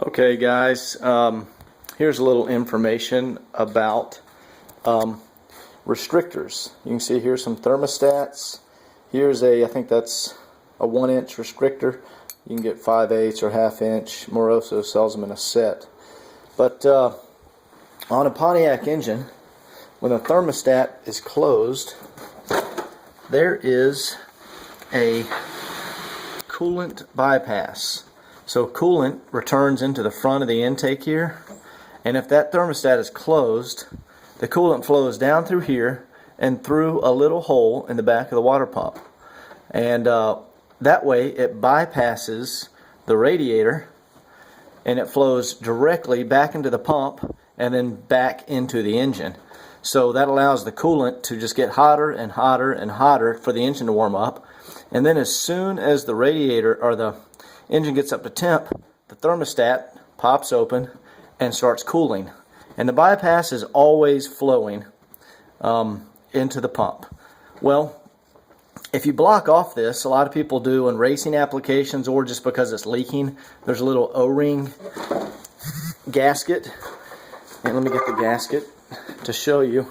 Okay guys, here's a little information about restrictors. You can see here's some thermostats. Here's I think that's a 1-inch restrictor. You can get 5/8 or 1/2 inch. Moroso sells them in a set. But on a Pontiac engine, when the thermostat is closed, there is a coolant bypass. So coolant returns into the front of the intake here, and if that thermostat is closed, the coolant flows down through here and through a little hole in the back of the water pump. And that way it bypasses the radiator and it flows directly back into the pump and then back into the engine. So that allows the coolant to just get hotter and hotter and hotter for the engine to warm up. And then as soon as the radiator or the engine gets up to temp, the thermostat pops open and starts cooling. And the bypass is always flowing into the pump. Well, if you block off this, a lot of people do in racing applications or just because it's leaking, there's a little O-ring gasket. And let me get the gasket to show you.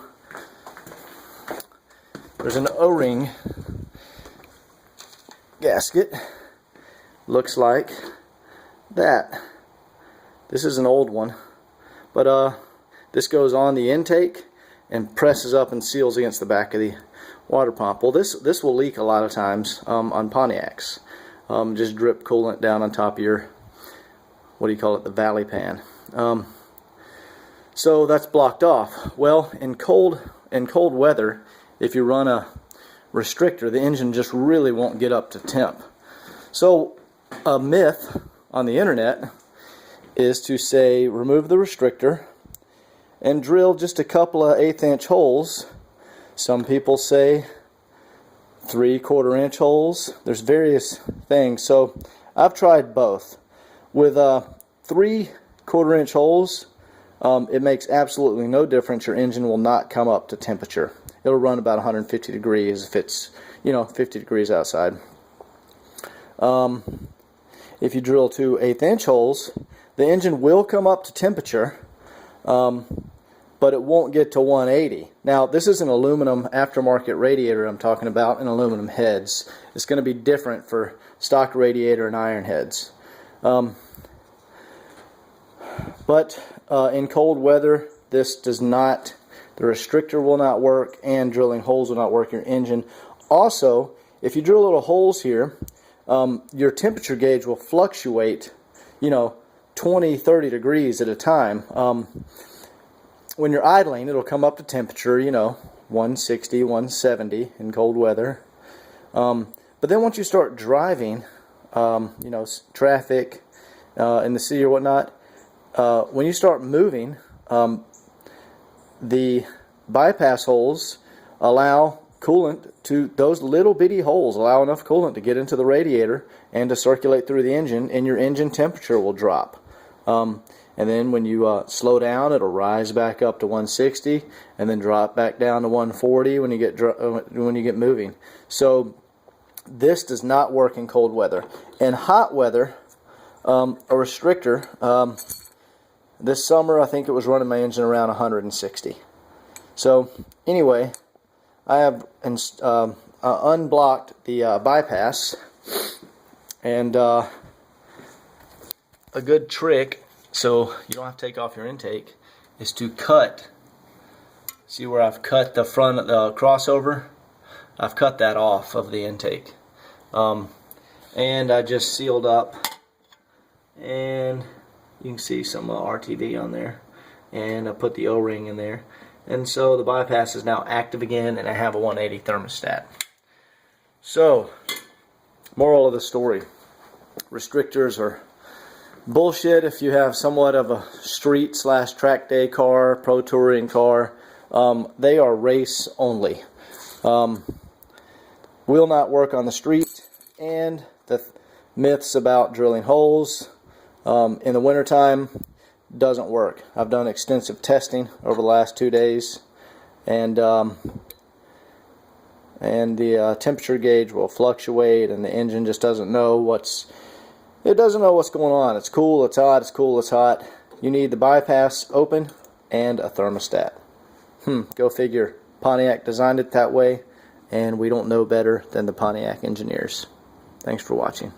There's an O-ring gasket. Looks like that. This is an old one, but this goes on the intake and presses up and seals against the back of the water pump. Well, this will leak a lot of times on Pontiacs. Just drip coolant down on top of your, what do you call it, the valley pan. So that's blocked off. Well, in cold weather, if you run a restrictor, the engine just really won't get up to temp. So a myth on the internet is to say remove the restrictor and drill just a couple of 1/8 inch holes. Some people say 3/4 inch holes. There's various things. So I've tried both. With 3/4 inch holes, it makes absolutely no difference. Your engine will not come up to temperature. It'll run about 150 degrees if it's 50 degrees outside. If you drill 2 1/8 inch holes, the engine will come up to temperature, but it won't get to 180. Now, this is an aluminum aftermarket radiator I'm talking about, and aluminum heads. It's going to be different for stock radiator and iron heads. But in cold weather, this does not, the restrictor will not work, and drilling holes will not work your engine. Also, if you drill little holes here, your temperature gauge will fluctuate, 20, 30 degrees at a time. When you're idling, it'll come up to temperature, 160, 170 in cold weather. But then once you start driving, traffic in the city or whatnot, when you start moving, the bypass holes allow coolant to, those little bitty holes allow enough coolant to get into the radiator and to circulate through the engine, and your engine temperature will drop. And then when you slow down, it'll rise back up to 160 and then drop back down to 140 when you get moving. So this does not work in cold weather. In hot weather, a restrictor, this summer I think it was running my engine around 160. So anyway, I have unblocked the bypass, and a good trick, so you don't have to take off your intake, is to cut. See where I've cut the front of the crossover? I've cut that off of the intake, and I just sealed up, and you can see some RTV on there, and I put the O-ring in there. And so the bypass is now active again, and I have a 180 thermostat. So, moral of the story, restrictors are bullshit if you have somewhat of a street/track day car, pro touring car. They are race only. Will not work on the street. And the myths about drilling holes in the wintertime doesn't work. I've done extensive testing over the last 2 days, and the temperature gauge will fluctuate, and the engine just doesn't know what's It doesn't know what's going on. It's cool, it's hot, it's cool, it's hot. You need the bypass open and a thermostat. Go figure. Pontiac designed it that way, and we don't know better than the Pontiac engineers. Thanks for watching.